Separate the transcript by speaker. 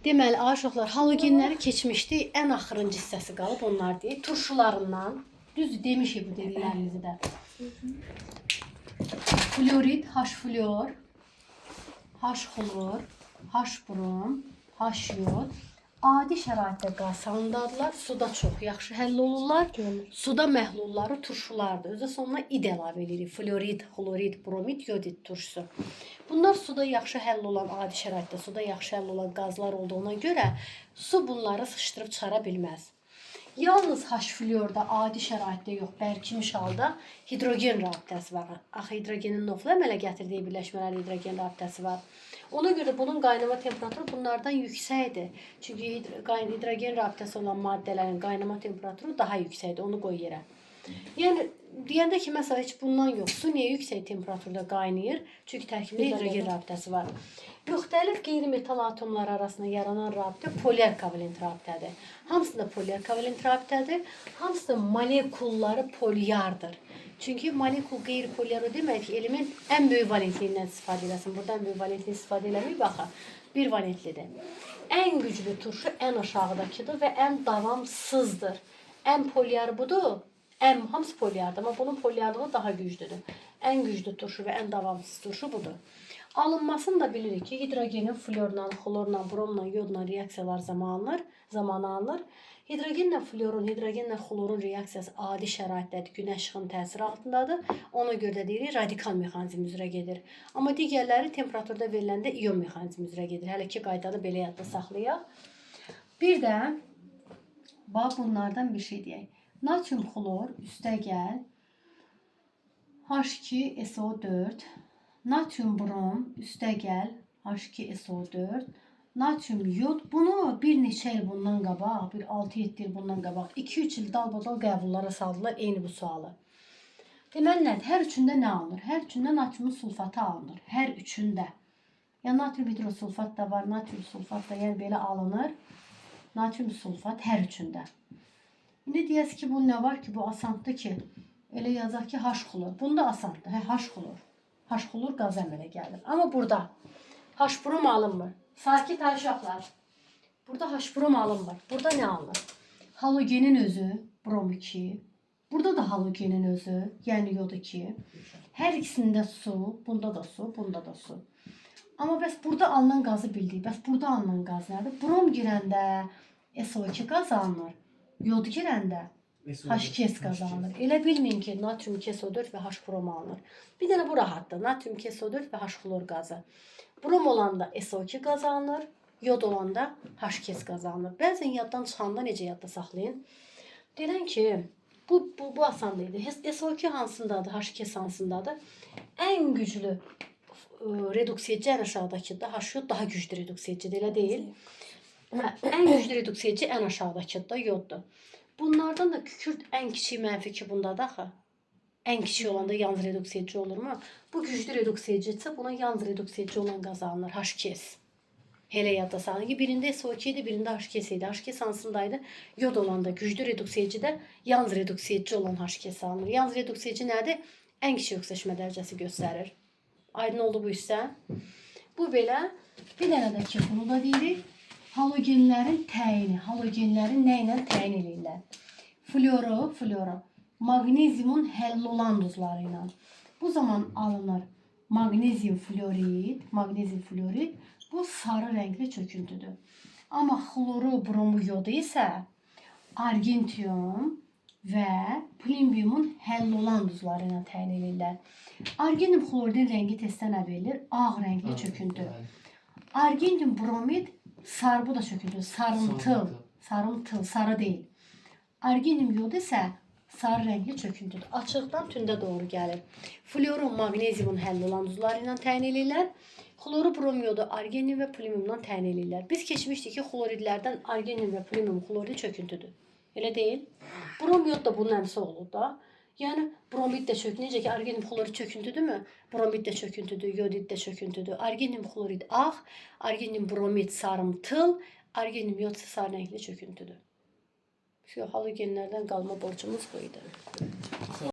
Speaker 1: Deməli, aşıqlar, halogenləri keçmişdi. Ən axırıncı hissəsi qalıb onlar deyək. Turşularından, düzdür demişik bu dediklərimizi də. Florid, H-flor, H-xlor, H-brom, H-yod. Adi şəraitdə qaz salındadılar. Suda çox yaxşı həll olurlar. Suda məhlulları turşulardır. Özə sonuna id əlavə edirik. Florid, xlorid, bromid, yodid turşusu. Bunlar suda yaxşı həll olan, adi şəraitdə suda yaxşı həll olan qazlar olduğuna görə su bunları sıxışdırıb çıxara bilməz. Yalnız H-florda adi şəraitdə yox, bərkimiş halda hidrogen rabitəsi var. Axı hidrogenin nofla əmələ gətirdiyi birləşmələr hidrogen rabitəsi var. Ona görə bunun qaynama temperaturu bunlardan yüksəkdir. Çünki hidrogen rabitəsi olan maddələrin qaynama temperaturu daha yüksəkdir. Onu qoy yerə. Yəni deyəndə ki, məsələn heç bundan yox. Su niyə yüksək temperaturda qaynayır? Çünki tərkibində hidrogen rabitəsi var. Müxtəlif qeyri-metal atomları arasında yaranan rabitə polyar kovalent rabitədir. Hamısı da polyar kovalent rabitədir. Hamısı da molekulları polyardır. Çünki molekul qeyri-polyar o demək ki, element ən böyük valentliyindən istifadə eləsin. Buradan böyük valentliyi istifadə eləmək baxın. Bir valentlidir. Ən güclü turşu ən aşağıdakıdır və ən davamsızdır. Ən polyar budur. Hamısı polyardır, amma bunun polyarlığı daha güclüdür. Ən güclü turşu və ən davamsız turşu budur. Alınmasını da bilirik ki, hidrogenin florla, xlorla, bromla, yodla reaksiyalar zamanı alınır. Hidrogenlə florun, hidrogenlə xlorun reaksiyası adi şəraitdədir, günəş işığının təsiri altındadır. Ona görə də deyirik, radikal mexanizm üzrə gedir. Amma digərləri temperaturda veriləndə iyon mexanizm üzrə gedir. Hələ ki, qaydanı belə yadda saxlayaq. Bir də, bax bunlardan bir şey deyək. Natrium xlor üstəgəl H2SO4, natrium brom üstəgəl H2SO4, natrium yod. Bunu bir neçə il bundan qabaq, bir 6-7 il bundan qabaq, 2-3 il dalbadal qəbullara saldılar eyni bu sualı. Deməli nədir? Hər üçündə nə alınır? Hər üçündə natrium sulfatı alınır. Hər üçündə. Yəni natrium hidrosulfat da var, natrium sulfat da yəni belə alınır. Natrium sulfat hər üçündə. İndi deyəsə ki, bu nə var ki, bu asandır ki, elə yazaq ki, H-xlor. Bunda asandır, H-xlor. H-xlor qaz əmələ gəlir. Amma burada H-brom alınmır. Sakit uşaqlar. Burada H-brom alınmır. Burada nə alınır? Halogenin özü, brom 2. Burada da halogenin özü, yəni yod 2. Hər ikisində su, bunda da su, bunda da su. Amma bəs burada alınan qazı bildik. Bəs burada alınan qaz nədir? Brom girəndə SO2 qaz alınır. Yod girəndə H2S qaz alınır. Elə bilməyin ki, natrium SO4 və H-brom alınır. Bir dənə bu rahatdır. Natrium SO4 və H-xlor qazı. Brom olanda SO2 qaz alınır. Yod olanda H2S qaz alınır. Bəzən yaddan çıxanda necə yadda saxlayın? Deyilən ki, bu asan idi. SO2 hansındadır, H2S hansındadır? Ən güclü reduksiyeci ən aşağıdakıdır. H-yod daha güclü reduksiyecidir, elə deyil. Ən güclü reduksiyeci ən aşağıdakıdır, yoddur. Bunlardan da kükürt ən kiçik mənfi ki, bundadır axı. Ən kiçik olanda yalnız reduksiyeci olurmu? Bu güclü reduksiyeci isə buna yalnız reduksiyeci olan qaz alınır, H2S. Elə yadda salın ki, birində SO2 idi, birində H2S idi. H2S hansındaydı? Yod olanda güclü reduksiyecidə yalnız reduksiyeci olan H2S alınır. Yalnız reduksiyeci nədir? Ən kiçik oksidaşma dərəcəsi göstərir. Aydın oldu bu hissə? Bu belə. Bir dənə də ki, bunu da deyirik. Halogenlərin təyini. Halogenləri nə ilə təyin edirlər? Floro, maqneziumun həll olan duzları ilə. Bu zaman alınır maqnezium florid. Bu sarı rəngli çöküntüdür. Amma xloru, bromu, yodu isə argentium və plumbiumun həll olan duzları ilə təyin edirlər. Argentium xloridin rəngi testdən nə verilir? Ağ rəngli çöküntü. Argentium bromid sarı, bu da çöküntü. Sarımtıl, sarı deyil. Argentium yod isə sarı rəngli çöküntüdür. Açıqdan tündə doğru gəlir. Floru, maqneziumun həll olan duzları ilə təyin edirlər. Xloru, brom, yodu argentium və plumbiumdan təyin edirlər. Biz keçmişdik ki, xloridlərdən argentium və plumbium xloridi çöküntüdür. Elə deyil. Brom, yod da bunun əmsi olur da. Yəni bromid də çöküntü. Necə ki, argentium xlorid çöküntüdürmü? Bromid də çöküntüdür, yodid də çöküntüdür. Argentium xlorid ağ, argentium bromid sarımtıl, argentium yod isə sarı rəngli çöküntüdür. Halogenlərdən qalma borcumuz bu idi.